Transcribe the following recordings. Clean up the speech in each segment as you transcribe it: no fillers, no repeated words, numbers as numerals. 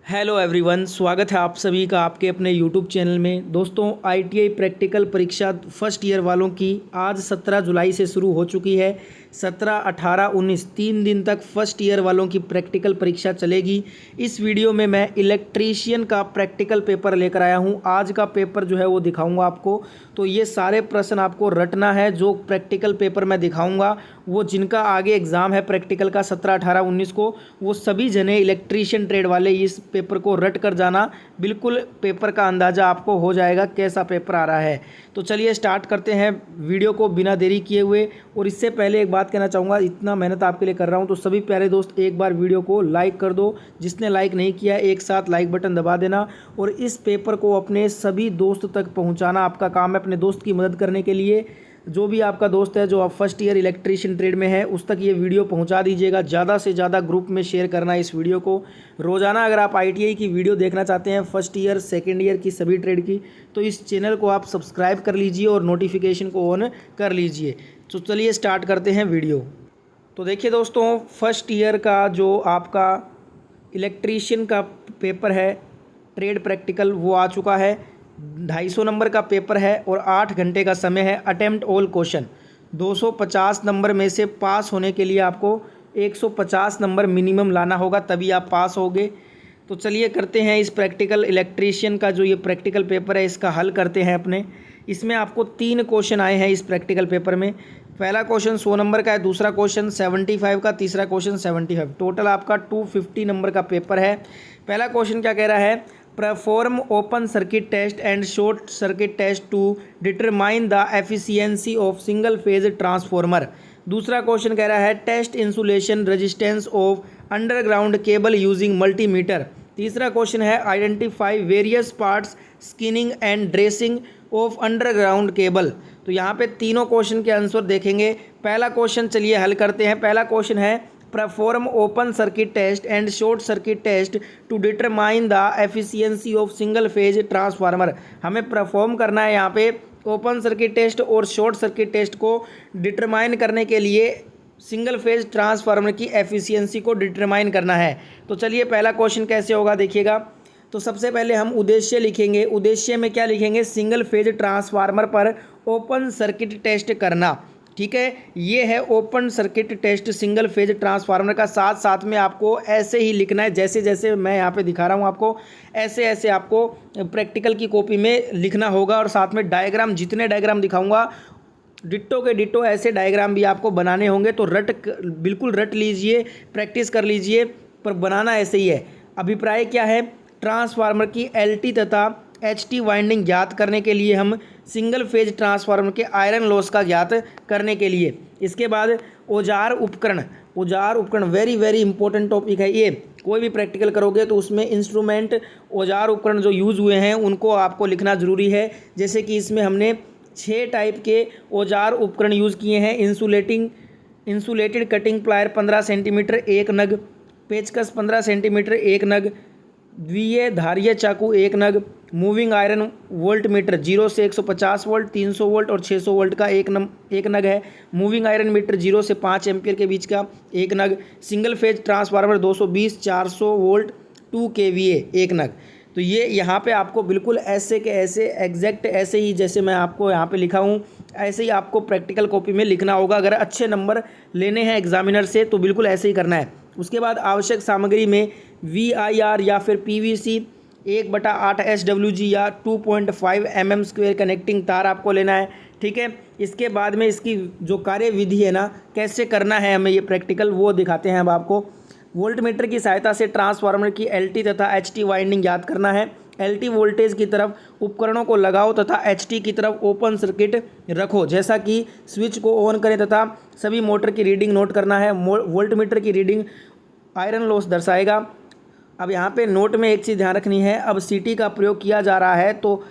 Hello everyone, स्वागत है आप सभी का आपके अपने यूट्यूब चैनल में। दोस्तों, आईटीआई प्रैक्टिकल परीक्षा फर्स्ट ईयर वालों की आज 17 जुलाई से शुरू हो चुकी है। 17, 18, 19 3 दिन तक फर्स्ट ईयर वालों की प्रैक्टिकल परीक्षा चलेगी। इस वीडियो में मैं इलेक्ट्रीशियन का प्रैक्टिकल पेपर लेकर आया हूं। आज का पेपर जो है वो दिखाऊंगा आपको। तो ये सारे प्रश्न आपको रटना है। जो प्रैक्टिकल पेपर मैं दिखाऊंगा वो जिनका आगे एग्ज़ाम है प्रैक्टिकल का 17, 18, 19 को, वो सभी जने इलेक्ट्रीशियन ट्रेड वाले इस पेपर को रट कर जाना। बिल्कुल पेपर का अंदाज़ा आपको हो जाएगा कैसा पेपर आ रहा है। तो चलिए स्टार्ट करते हैं वीडियो को बिना देरी किए हुए। और इससे पहले एक बात कहना चाहूँगा, इतना मेहनत आपके लिए कर रहा हूँ तो सभी प्यारे दोस्त एक बार वीडियो को लाइक कर दो। जिसने लाइक नहीं किया एक साथ लाइक बटन दबा देना। और इस पेपर को अपने सभी दोस्त तक पहुँचाना आपका काम है। अपने दोस्त की मदद करने के लिए जो भी आपका दोस्त है जो आप फर्स्ट ईयर इलेक्ट्रीशियन ट्रेड में है उस तक ये वीडियो पहुंचा दीजिएगा। ज़्यादा से ज़्यादा ग्रुप में शेयर करना है इस वीडियो को। रोज़ाना अगर आप आईटीआई की वीडियो देखना चाहते हैं फर्स्ट ईयर सेकंड ईयर की सभी ट्रेड की, तो इस चैनल को आप सब्सक्राइब कर लीजिए और नोटिफिकेशन को ऑन कर लीजिए। तो चलिए स्टार्ट करते हैं वीडियो। तो देखिए दोस्तों, फर्स्ट ईयर का जो आपका इलेक्ट्रीशियन का पेपर है ट्रेड प्रैक्टिकल वो आ चुका है। 250 नंबर का पेपर है और 8 घंटे का समय है। अटेम्प्ट ऑल क्वेश्चन 250 नंबर में से पास होने के लिए आपको 150 नंबर मिनिमम लाना होगा, तभी आप पास होगे। तो चलिए करते हैं इस प्रैक्टिकल इलेक्ट्रीशियन का जो ये प्रैक्टिकल पेपर है इसका हल करते हैं अपने। इसमें आपको 3 क्वेश्चन आए हैं इस प्रैक्टिकल पेपर में। पहला क्वेश्चन 100 नंबर का है, दूसरा क्वेश्चन 75 का, तीसरा क्वेश्चन 75। टोटल आपका 250 नंबर का पेपर है। पहला क्वेश्चन क्या कह रहा है, perform open circuit test and short circuit test to determine the efficiency of single phase transformer. दूसरा क्वेश्चन कह रहा है test insulation resistance of underground cable using multimeter. तीसरा क्वेश्चन है identify various parts skinning and dressing of underground cable. तो यहाँ पे तीनों क्वेश्चन के आंसर देखेंगे। पहला क्वेश्चन चलिए हल करते हैं। पहला क्वेश्चन है perform open circuit test and short circuit test to determine the efficiency of single phase transformer. हमें परफॉर्म करना है यहाँ पे ओपन सर्किट टेस्ट और शॉर्ट सर्किट टेस्ट को डिटरमाइन करने के लिए सिंगल फेज ट्रांसफार्मर की एफिशिएंसी को डिटरमाइन करना है। तो चलिए पहला क्वेश्चन कैसे होगा देखिएगा। तो सबसे पहले हम उद्देश्य लिखेंगे। उद्देश्य में क्या लिखेंगे, सिंगल फेज ट्रांसफार्मर पर ओपन सर्किट टेस्ट करना। ठीक है, ये है open circuit test single phase transformer का। साथ साथ में आपको ऐसे ही लिखना है जैसे जैसे मैं यहाँ पे दिखा रहा हूँ आपको, ऐसे ऐसे आपको प्रैक्टिकल की कॉपी में लिखना होगा। और साथ में डायग्राम, जितने डायग्राम दिखाऊंगा डिट्टो के डिट्टो ऐसे डायग्राम भी आपको बनाने होंगे। तो बिल्कुल रट लीजिए, प्रैक्टिस कर लीजिए, पर बनाना ऐसे ही है। अभिप्राय क्या है, ट्रांसफार्मर की एलटी तथा एचटी वाइंडिंग ज्ञात करने के लिए हम सिंगल फेज ट्रांसफार्मर के आयरन लॉस का ज्ञात करने के लिए। इसके बाद औजार उपकरण, औजार उपकरण वेरी वेरी इंपॉर्टेंट टॉपिक है ये। कोई भी प्रैक्टिकल करोगे तो उसमें इंस्ट्रूमेंट, औजार उपकरण जो यूज़ हुए हैं उनको आपको लिखना ज़रूरी है। जैसे कि इसमें हमने 6 टाइप के औजार उपकरण यूज़ किए हैं। इंसुलेटेड कटिंग प्लायर 15 सेंटीमीटर 1 नग, पेचकस 15 सेंटीमीटर 1 नग, द्वितीय धारीय चाकू 1 नग, मूविंग आयरन वोल्ट मीटर 0 से 150 वोल्ट, 300 वोल्ट और 600 वोल्ट का एक नग है। मूविंग आयरन मीटर 0 से 5 एम्पियर के बीच का 1 नग। Single phase transformer 220 400 volt 2 KVA 1 नग। तो ये यहाँ पे आपको बिल्कुल ऐसे के ऐसे एग्जैक्ट ऐसे ही जैसे मैं आपको यहाँ पे लिखा हूँ ऐसे ही आपको प्रैक्टिकल कॉपी में लिखना होगा। अगर अच्छे नंबर लेने हैं एग्जामिनर से तो बिल्कुल ऐसे ही करना है। उसके बाद आवश्यक सामग्री में VIR या फिर PVC 1/8 SWG या 2.5 mm स्क्वेयर कनेक्टिंग तार आपको लेना है। ठीक है, इसके बाद में इसकी जो कार्य विधि है ना, कैसे करना है हमें ये प्रैक्टिकल, वो दिखाते हैं अब आपको। वोल्ट मीटर की सहायता से ट्रांसफार्मर की LT तथा HT वाइंडिंग ज्ञात करना है। LT वोल्टेज की तरफ उपकरणों को लगाओ तथा HT की तरफ ओपन सर्किट रखो, जैसा कि स्विच को ऑन करें तथा सभी मोटर की रीडिंग नोट करना है। वोल्ट मीटर की रीडिंग आयरन लॉस दर्शाएगा। अब यहाँ पे नोट में एक चीज़ ध्यान रखनी है, अब सीटी का प्रयोग किया जा रहा है तो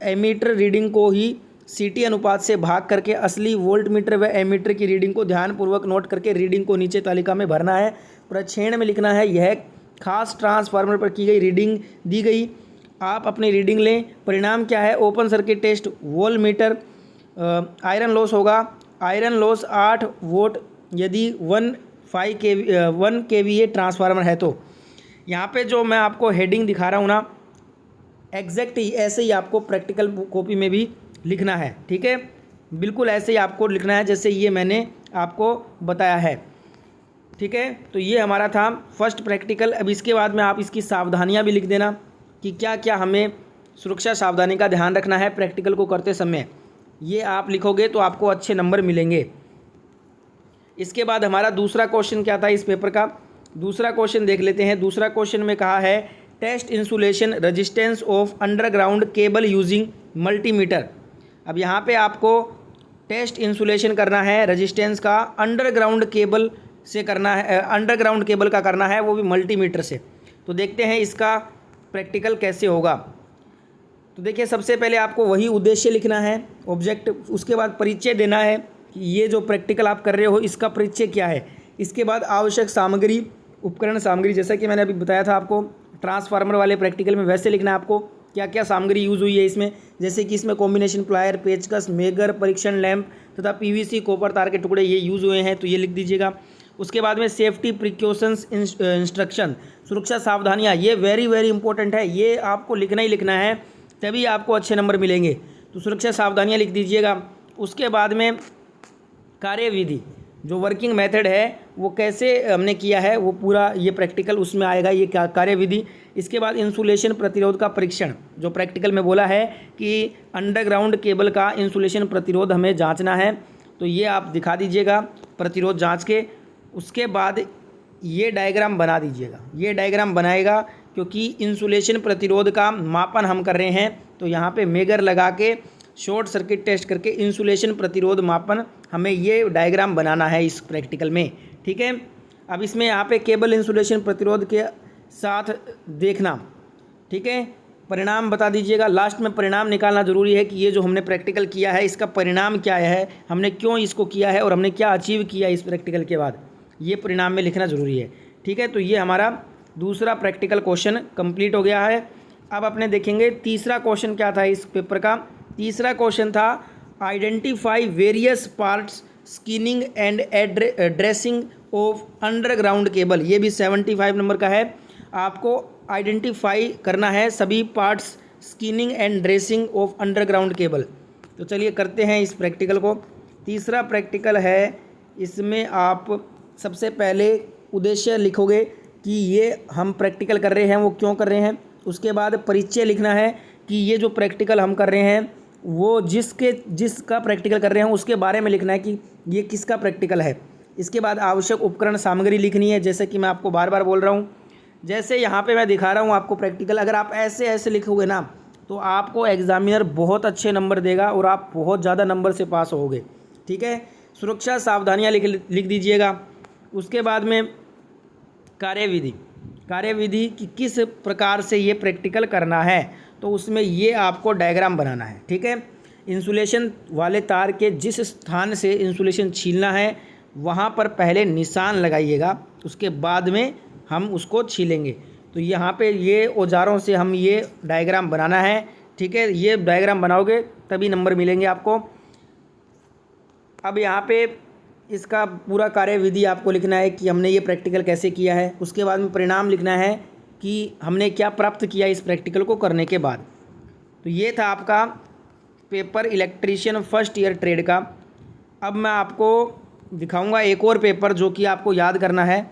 एमीटर रीडिंग को ही सीटी अनुपात से भाग करके असली वोल्ट मीटर व एमीटर की रीडिंग को ध्यानपूर्वक नोट करके रीडिंग को नीचे तालिका में भरना है। प्रक्षेण में लिखना है यह खास ट्रांसफार्मर पर की गई रीडिंग दी गई, आप अपनी रीडिंग लें। परिणाम क्या है, open circuit test volt meter iron loss होगा, आयरन लॉस 8 वोल्ट यदि 1 KVA ट्रांसफार्मर है तो। यहाँ पे जो मैं आपको हेडिंग दिखा रहा हूँ ना, एग्जैक्ट ऐसे ही आपको प्रैक्टिकल कॉपी में भी लिखना है। ठीक है, बिल्कुल ऐसे ही आपको लिखना है जैसे ये मैंने आपको बताया है। ठीक है, तो ये हमारा था फर्स्ट प्रैक्टिकल। अब इसके बाद में आप इसकी सावधानियां भी लिख देना कि क्या क्या हमें सुरक्षा सावधानी का ध्यान रखना है प्रैक्टिकल को करते समय। ये आप लिखोगे तो आपको अच्छे नंबर मिलेंगे। इसके बाद हमारा दूसरा क्वेश्चन क्या था इस पेपर का, दूसरा क्वेश्चन देख लेते हैं। दूसरा क्वेश्चन में कहा है test insulation resistance of underground cable using multimeter. अब यहाँ पे आपको टेस्ट इंसुलेशन करना है रेजिस्टेंस का अंडरग्राउंड केबल से करना है, अंडरग्राउंड केबल का करना है, वो भी मल्टीमीटर से। तो देखते हैं इसका प्रैक्टिकल कैसे होगा। तो देखिए, सबसे पहले आपको वही उद्देश्य लिखना है, ऑब्जेक्ट, उसके बाद परिचय देना है कि ये जो प्रैक्टिकल आप कर रहे हो इसका परिचय क्या है। इसके बाद आवश्यक सामग्री, उपकरण सामग्री, जैसा कि मैंने अभी बताया था आपको ट्रांसफार्मर वाले प्रैक्टिकल में, वैसे लिखना है आपको क्या क्या सामग्री यूज़ हुई है इसमें। जैसे कि इसमें कॉम्बिनेशन प्लायर, पेचकस, मेगर, परीक्षण लैंप तथा पीवीसी कॉपर तार के टुकड़े ये यूज़ हुए हैं, तो ये लिख दीजिएगा। उसके बाद में सेफ्टी प्रिकॉशंस इंस्ट्रक्शन, सुरक्षा सावधानियाँ, ये वेरी वेरी इंपॉर्टेंट है, ये आपको लिखना ही लिखना है, तभी आपको अच्छे नंबर मिलेंगे। तो सुरक्षा सावधानियाँ लिख दीजिएगा। उसके बाद में कार्यविधि, जो वर्किंग मेथड है वो कैसे हमने किया है, वो पूरा ये प्रैक्टिकल उसमें आएगा, ये कार्यविधि। इसके बाद इंसुलेशन प्रतिरोध का परीक्षण, जो प्रैक्टिकल में बोला है कि अंडरग्राउंड केबल का इंसुलेशन प्रतिरोध हमें जांचना है, तो ये आप दिखा दीजिएगा प्रतिरोध जांच के। उसके बाद ये डायग्राम बना दीजिएगा, ये डायग्राम बनाएगा क्योंकि इंसुलेशन प्रतिरोध का मापन हम कर रहे हैं, तो यहाँ पे मेगर लगा के शॉर्ट सर्किट टेस्ट करके इंसुलेशन प्रतिरोध मापन हमें ये डायग्राम बनाना है इस प्रैक्टिकल में। ठीक है, अब इसमें यहाँ पे केबल इंसुलेशन प्रतिरोध के साथ देखना। ठीक है, परिणाम बता दीजिएगा, लास्ट में परिणाम निकालना ज़रूरी है कि ये जो हमने प्रैक्टिकल किया है इसका परिणाम क्या है, हमने क्यों इसको किया है और हमने क्या अचीव किया इस प्रैक्टिकल के बाद, ये परिणाम में लिखना ज़रूरी है। ठीक है, तो ये हमारा दूसरा प्रैक्टिकल क्वेश्चन कंप्लीट हो गया है। अब अपने देखेंगे तीसरा क्वेश्चन क्या था इस पेपर का। तीसरा क्वेश्चन था identify various parts skinning and dressing of underground cable, ये भी 75 नंबर का है। आपको आइडेंटिफाई करना है सभी parts skinning and dressing of underground cable. तो चलिए करते हैं इस प्रैक्टिकल को। तीसरा प्रैक्टिकल है, इसमें आप सबसे पहले उद्देश्य लिखोगे कि ये हम प्रैक्टिकल कर रहे हैं वो क्यों कर रहे हैं। उसके बाद परिचय लिखना है कि ये जो प्रैक्टिकल हम कर रहे हैं वो जिसका प्रैक्टिकल कर रहे हैं उसके बारे में लिखना है कि ये किसका प्रैक्टिकल है। इसके बाद आवश्यक उपकरण सामग्री लिखनी है, जैसे कि मैं आपको बार बार बोल रहा हूँ, जैसे यहाँ पे मैं दिखा रहा हूँ आपको प्रैक्टिकल, अगर आप ऐसे ऐसे लिखोगे ना तो आपको एग्जामिनर बहुत अच्छे नंबर देगा और आप बहुत ज़्यादा नंबर से पास होगे। ठीक है, सुरक्षा सावधानियाँ लिख दीजिएगा। उसके बाद में कार्यविधि कि किस प्रकार से ये प्रैक्टिकल करना है, तो उसमें ये आपको डायग्राम बनाना है। ठीक है, इंसुलेशन वाले तार के जिस स्थान से इंसुलेशन छीलना है वहाँ पर पहले निशान लगाइएगा, उसके बाद में हम उसको छीलेंगे। तो यहाँ पे ये औजारों से हम ये डायग्राम बनाना है। ठीक है, ये डायग्राम बनाओगे तभी नंबर मिलेंगे आपको। अब यहाँ पे इसका पूरा कार्यविधि आपको लिखना है कि हमने ये प्रैक्टिकल कैसे किया है। उसके बाद में परिणाम लिखना है कि हमने क्या प्राप्त किया इस प्रैक्टिकल को करने के बाद। तो ये था आपका paper electrician first year trade का। अब मैं आपको दिखाऊंगा एक और पेपर जो कि आपको याद करना है।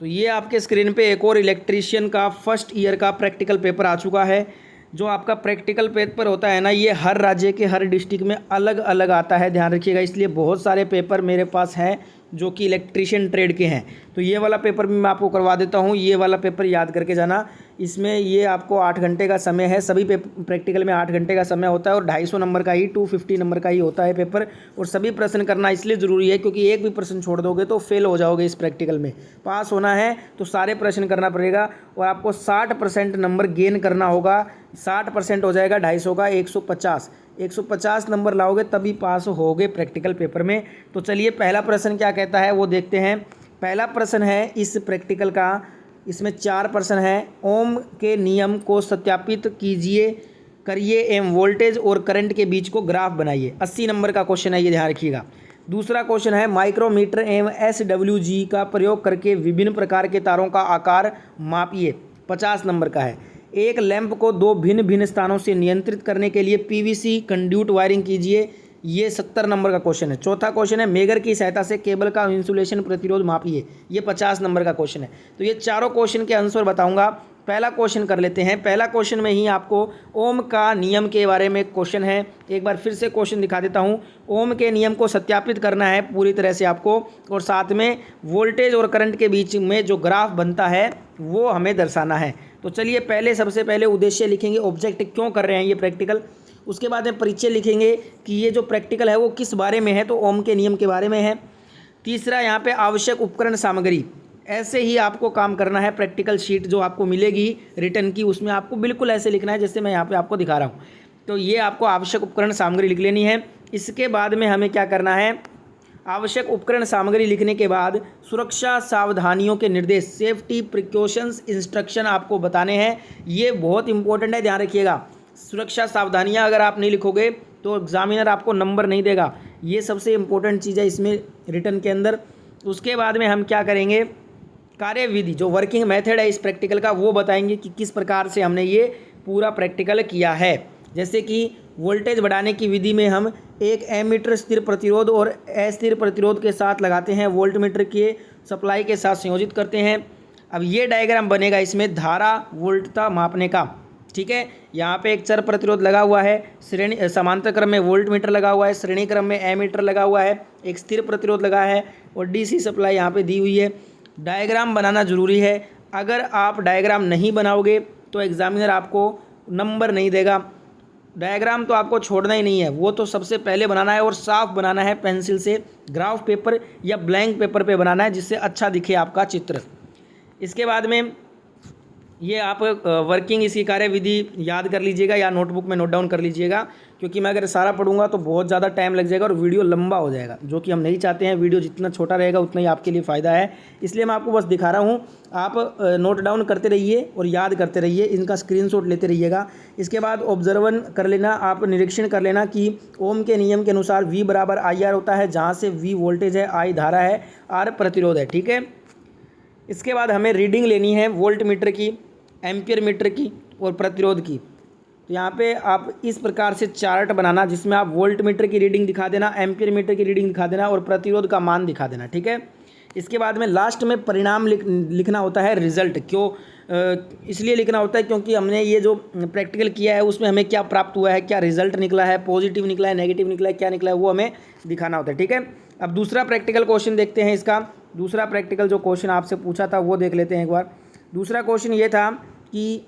तो ये आपके स्क्रीन पे एक और इलेक्ट्रीशियन का फर्स्ट ईयर का प्रैक्टिकल पेपर आ चुका है। जो आपका प्रैक्टिकल पेपर होता है ना, ये हर राज्य के हर डिस्ट्रिक्ट में अलग अलग आता है, ध्यान रखिएगा। इसलिए बहुत सारे पेपर मेरे पास हैं जो कि इलेक्ट्रीशियन ट्रेड के हैं। तो ये वाला पेपर भी मैं आपको करवा देता हूँ, ये वाला पेपर याद करके जाना। इसमें ये आपको 8 घंटे का समय है, सभी प्रैक्टिकल में 8 घंटे का समय होता है और 250 नंबर का ही 250 नंबर का ही होता है पेपर। और सभी प्रश्न करना इसलिए ज़रूरी है क्योंकि एक भी प्रश्न छोड़ दोगे तो फेल हो जाओगे इस प्रैक्टिकल में। पास होना है तो सारे प्रश्न करना पड़ेगा और आपको 60% नंबर गेन करना होगा। 60% हो जाएगा 250 का 150 नंबर लाओगे तभी पास होगे प्रैक्टिकल पेपर में। तो चलिए पहला प्रश्न क्या कहता है वो देखते हैं। पहला प्रश्न है इस प्रैक्टिकल का, इसमें 4 प्रश्न हैं। ओम के नियम को सत्यापित करिए एवं वोल्टेज और करंट के बीच को ग्राफ बनाइए। 80 नंबर का क्वेश्चन है ये, ध्यान रखिएगा। दूसरा क्वेश्चन है माइक्रोमीटर एवं SWG का प्रयोग करके विभिन्न प्रकार के तारों का आकार मापिए, 50 नंबर का है। एक लैंप को दो भिन्न भिन्न स्थानों से नियंत्रित करने के लिए PVC कंड्यूट वायरिंग कीजिए, ये 70 नंबर का क्वेश्चन है। चौथा क्वेश्चन है मेगर की सहायता से केबल का इंसुलेशन प्रतिरोध मापिए, ये 50 नंबर का क्वेश्चन है। तो ये चारों क्वेश्चन के आंसर बताऊंगा। पहला क्वेश्चन कर लेते हैं। पहला क्वेश्चन में ही आपको ओम का नियम के बारे में क्वेश्चन है। एक बार फिर से क्वेश्चन दिखा देता हूँ। ओम के नियम को सत्यापित करना है पूरी तरह से आपको, और साथ में वोल्टेज और करंट के बीच में जो ग्राफ बनता है वो हमें दर्शाना है। तो चलिए सबसे पहले उद्देश्य लिखेंगे, ऑब्जेक्ट क्यों कर रहे हैं ये प्रैक्टिकल। उसके बाद में परिचय लिखेंगे कि ये जो प्रैक्टिकल है वो किस बारे में है, तो ओम के नियम के बारे में है। तीसरा यहाँ पे आवश्यक उपकरण सामग्री, ऐसे ही आपको काम करना है। प्रैक्टिकल शीट जो आपको मिलेगी रिटर्न की, उसमें आपको बिल्कुल ऐसे लिखना है जैसे मैं यहाँ पे आपको दिखा रहा हूँ। तो ये आपको आवश्यक उपकरण सामग्री लिख लेनी है। इसके बाद में हमें क्या करना है, आवश्यक उपकरण सामग्री लिखने के बाद सुरक्षा सावधानियों के निर्देश, सेफ्टी प्रिकॉशंस इंस्ट्रक्शन आपको बताने हैं। ये बहुत इंपॉर्टेंट है, ध्यान रखिएगा। सुरक्षा सावधानियां अगर आप नहीं लिखोगे तो एग्जामिनर आपको नंबर नहीं देगा। ये सबसे इम्पोर्टेंट चीज़ है इसमें रिटर्न के अंदर। उसके बाद में हम क्या करेंगे, कार्यविधि जो वर्किंग मेथड है इस प्रैक्टिकल का वो बताएंगे कि किस प्रकार से हमने ये पूरा प्रैक्टिकल किया है। जैसे कि वोल्टेज बढ़ाने की विधि में हम एक एमीटर स्थिर प्रतिरोध और अस्थिर प्रतिरोध के साथ लगाते हैं, वोल्टमीटर के सप्लाई के साथ संयोजित करते हैं। अब ये डायग्राम बनेगा इसमें धारा वोल्टता मापने का, ठीक है। यहाँ पे एक चर प्रतिरोध लगा हुआ है, श्रेणी समांतर क्रम में वोल्टमीटर लगा हुआ है, श्रेणी क्रम में एमीटर लगा हुआ है, एक स्थिर प्रतिरोध लगा है और डीसी सप्लाई यहाँ पे दी हुई है। डायग्राम बनाना ज़रूरी है। अगर आप डायग्राम नहीं बनाओगे तो एग्जामिनर आपको नंबर नहीं देगा। डायग्राम तो आपको छोड़ना ही नहीं है, वो तो सबसे पहले बनाना है और साफ बनाना है, पेंसिल से ग्राफ पेपर या ब्लैंक पेपर पे बनाना है जिससे अच्छा दिखे आपका चित्र। इसके बाद में ये आप वर्किंग इसकी कार्यविधि याद कर लीजिएगा या नोटबुक में नोट डाउन कर लीजिएगा, क्योंकि मैं अगर सारा पढ़ूंगा तो बहुत ज़्यादा टाइम लग जाएगा और वीडियो लंबा हो जाएगा, जो कि हम नहीं चाहते हैं। वीडियो जितना छोटा रहेगा उतना ही आपके लिए फ़ायदा है, इसलिए मैं आपको बस दिखा रहा हूँ। आप नोट डाउन करते रहिए और याद करते रहिए, इनका स्क्रीनशॉट लेते रहिएगा। इसके बाद ऑब्जर्वन कर लेना, आप निरीक्षण कर लेना कि ओम के नियम के अनुसार V बराबर IR होता है, जहाँ से V वोल्टेज है, I धारा है, R प्रतिरोध है, ठीक है। इसके बाद हमें रीडिंग लेनी है वोल्ट मीटर की, एम्पियर मीटर की और प्रतिरोध की। तो यहाँ पे आप इस प्रकार से चार्ट बनाना जिसमें आप वोल्ट मीटर की रीडिंग दिखा देना, एम्पियर मीटर की रीडिंग दिखा देना और प्रतिरोध का मान दिखा देना, ठीक है। इसके बाद में लास्ट में परिणाम लिखना होता है, रिजल्ट। क्यों इसलिए लिखना होता है क्योंकि हमने ये जो प्रैक्टिकल किया है उसमें हमें क्या प्राप्त हुआ है, क्या रिजल्ट निकला है, पॉजिटिव निकला है, नेगेटिव निकला है, क्या निकला है, वो हमें दिखाना होता है, ठीक है। अब दूसरा प्रैक्टिकल क्वेश्चन देखते हैं। इसका दूसरा प्रैक्टिकल जो क्वेश्चन आपसे पूछा था वो देख लेते हैं एक बार। दूसरा क्वेश्चन ये था कि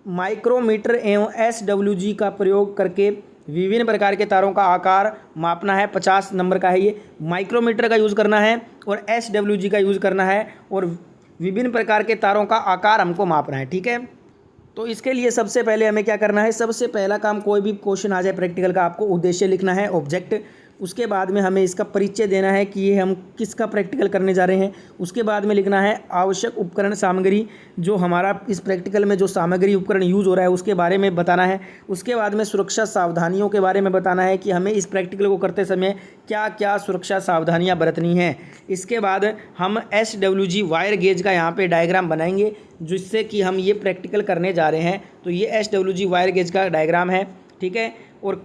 माइक्रोमीटर एवं SWG का प्रयोग करके विभिन्न प्रकार के तारों का आकार मापना है, 50 नंबर का है। ये माइक्रोमीटर का यूज़ करना है और SWG का यूज़ करना है और विभिन्न प्रकार के तारों का आकार हमको मापना है, ठीक है। तो इसके लिए सबसे पहले हमें क्या करना है, सबसे पहला काम, कोई भी क्वेश्चन आ जाए प्रैक्टिकल का, आपको उद्देश्य लिखना है, ऑब्जेक्ट। उसके बाद में हमें इसका परिचय देना है कि ये हम किसका प्रैक्टिकल करने जा रहे हैं। उसके बाद में लिखना है आवश्यक उपकरण सामग्री, जो हमारा इस प्रैक्टिकल में जो सामग्री उपकरण यूज़ हो रहा है उसके बारे में बताना है। उसके बाद में सुरक्षा सावधानियों के बारे में बताना है कि हमें इस प्रैक्टिकल को करते समय क्या क्या सुरक्षा सावधानियाँ बरतनी हैं। इसके बाद हम SWG वायर गेज का यहाँ पर डायग्राम बनाएंगे जिससे कि हम ये प्रैक्टिकल करने जा रहे हैं। तो ये SWG वायर गेज का डायग्राम है, ठीक है। और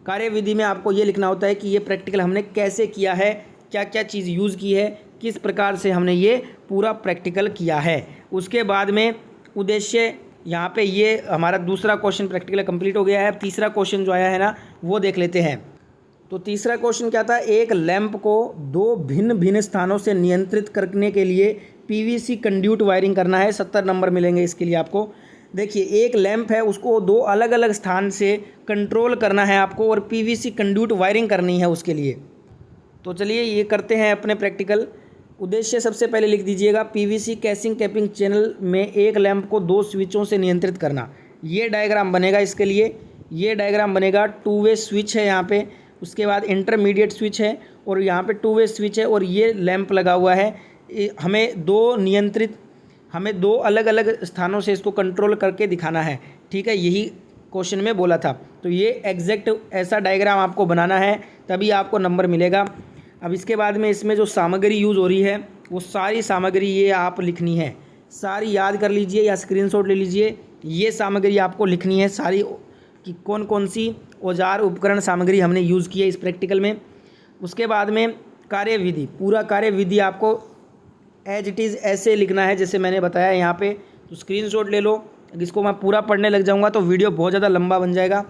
कार्यविधि में आपको ये लिखना होता है कि ये प्रैक्टिकल हमने कैसे किया है, क्या क्या चीज़ यूज़ की है, किस प्रकार से हमने ये पूरा प्रैक्टिकल किया है। उसके बाद में उद्देश्य, यहाँ पे ये हमारा दूसरा क्वेश्चन प्रैक्टिकल कंप्लीट हो गया है। तीसरा क्वेश्चन जो आया है ना वो देख लेते हैं। तो तीसरा क्वेश्चन क्या था, एक लैंप को दो भिन्न भिन्न स्थानों से नियंत्रित करने के लिए PVC कंड्यूट वायरिंग करना है। 70 नंबर मिलेंगे इसके लिए आपको। देखिए एक लैंप है, उसको दो अलग अलग स्थान से कंट्रोल करना है आपको और PVC कंड्यूट वायरिंग करनी है उसके लिए। तो चलिए ये करते हैं अपने प्रैक्टिकल। उद्देश्य सबसे पहले लिख दीजिएगा, PVC कैसिंग कैपिंग चैनल में एक लैंप को दो स्विचों से नियंत्रित करना। ये डायग्राम बनेगा इसके लिए। ये डायग्राम बनेगा, 2 वे स्विच है यहाँ पे, उसके बाद इंटरमीडिएट स्विच है और यहाँ पे 2 वे स्विच है और ये लैंप लगा हुआ है। हमें दो अलग अलग स्थानों से इसको कंट्रोल करके दिखाना है, ठीक है। यही क्वेश्चन में बोला था। तो ये एग्जैक्ट ऐसा डायग्राम आपको बनाना है, तभी आपको नंबर मिलेगा। अब इसके बाद में इसमें जो सामग्री यूज़ हो रही है वो सारी सामग्री ये आप लिखनी है, सारी याद कर लीजिए या स्क्रीनशॉट ले लीजिए। ये सामग्री आपको लिखनी है सारी कि कौन कौन सी औजार उपकरण सामग्री हमने यूज़ की है इस प्रैक्टिकल में। उसके बाद में कार्यविधि, पूरा कार्यविधि आपको एज इट इज़ ऐसे लिखना है जैसे मैंने बताया यहाँ पे। तो स्क्रीनशॉट ले लो, इसको मैं पूरा पढ़ने लग जाऊँगा तो वीडियो बहुत ज़्यादा लंबा बन जाएगा,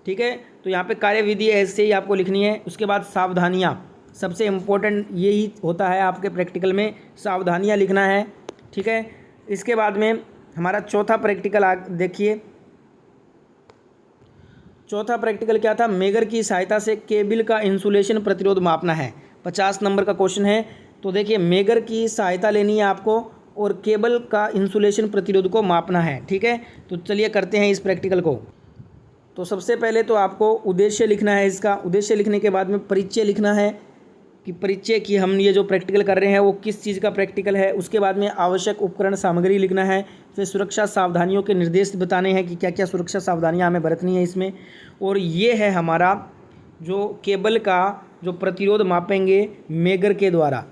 ठीक है। तो यहाँ पे कार्यविधि ऐसे ही आपको लिखनी है। उसके बाद सावधानियाँ, सबसे इम्पोर्टेंट यही होता है आपके प्रैक्टिकल में, सावधानियाँ लिखना है, ठीक है। इसके बाद में हमारा चौथा प्रैक्टिकल देखिए, चौथा प्रैक्टिकल क्या था, मेगर की सहायता से केबल का इंसुलेशन प्रतिरोध मापना है। 50 नंबर का क्वेश्चन है। तो देखिए मेगर की सहायता लेनी है आपको और केबल का इंसुलेशन प्रतिरोध को मापना है, ठीक है। तो चलिए करते हैं इस प्रैक्टिकल को। तो सबसे पहले तो आपको उद्देश्य लिखना है इसका। उद्देश्य लिखने के बाद में परिचय लिखना है कि परिचय की हम ये जो प्रैक्टिकल कर रहे हैं वो किस चीज़ का प्रैक्टिकल है। उसके बाद में आवश्यक उपकरण सामग्री लिखना है। फिर सुरक्षा सावधानियों के निर्देश बताने हैं कि क्या क्या सुरक्षा सावधानियां हमें बरतनी है इसमें। और ये है हमारा जो केबल का जो प्रतिरोध मापेंगे मेगर के द्वारा,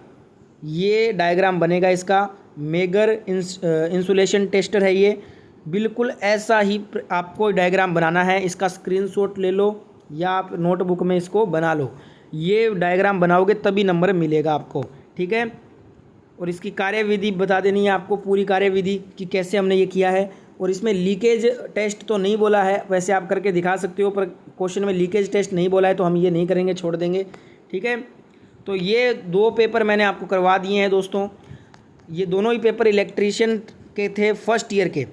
ये डायग्राम बनेगा इसका। मेगर इंसुलेशन टेस्टर है ये, बिल्कुल ऐसा ही आपको डायग्राम बनाना है। इसका स्क्रीनशॉट ले लो या आप नोटबुक में इसको बना लो। ये डायग्राम बनाओगे तभी नंबर मिलेगा आपको, ठीक है। और इसकी कार्यविधि बता देनी है आपको, पूरी कार्यविधि कि कैसे हमने ये किया है। और इसमें लीकेज टेस्ट तो नहीं बोला है, वैसे आप करके दिखा सकते हो, पर क्वेश्चन में लीकेज टेस्ट नहीं बोला है तो हम ये नहीं करेंगे, छोड़ देंगे, ठीक है। तो ये 2 पेपर मैंने आपको करवा दिए हैं दोस्तों। ये दोनों ही पेपर इलेक्ट्रीशियन के थे फर्स्ट ईयर के।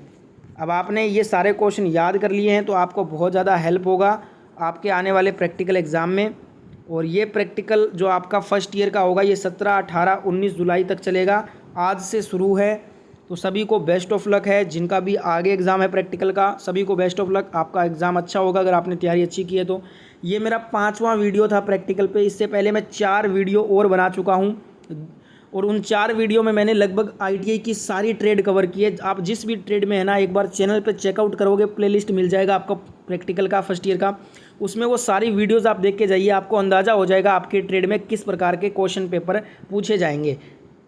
अब आपने ये सारे क्वेश्चन याद कर लिए हैं तो आपको बहुत ज़्यादा हेल्प होगा आपके आने वाले प्रैक्टिकल एग्ज़ाम में। और ये प्रैक्टिकल जो आपका फर्स्ट ईयर का होगा ये 17, 18, 19 जुलाई तक चलेगा, आज से शुरू है। तो सभी को बेस्ट ऑफ लक है, जिनका भी आगे एग्ज़ाम है प्रैक्टिकल का, सभी को बेस्ट ऑफ लक। आपका एग्ज़ाम अच्छा होगा अगर आपने तैयारी अच्छी की है तो। ये मेरा 5वां वीडियो था प्रैक्टिकल पे। इससे पहले मैं 4 वीडियो और बना चुका हूँ और उन 4 वीडियो में मैंने लगभग ITI की सारी ट्रेड कवर की है। आप जिस भी ट्रेड में है ना, एक बार चैनल पे चेकआउट करोगे, प्लेलिस्ट मिल जाएगा आपको प्रैक्टिकल का फर्स्ट ईयर का, उसमें वो सारी वीडियोज़ आप देख के जाइए, आपको अंदाज़ा हो जाएगा आपके ट्रेड में किस प्रकार के क्वेश्चन पेपर पूछे जाएंगे।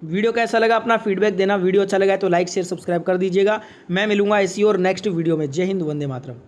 वीडियो कैसा लगा अपना फीडबैक देना। वीडियो अच्छा लगा है तो लाइक शेयर सब्सक्राइब कर दीजिएगा। मैं मिलूंगा इसी और नेक्स्ट वीडियो में। जय हिंद, वंदे मातरम।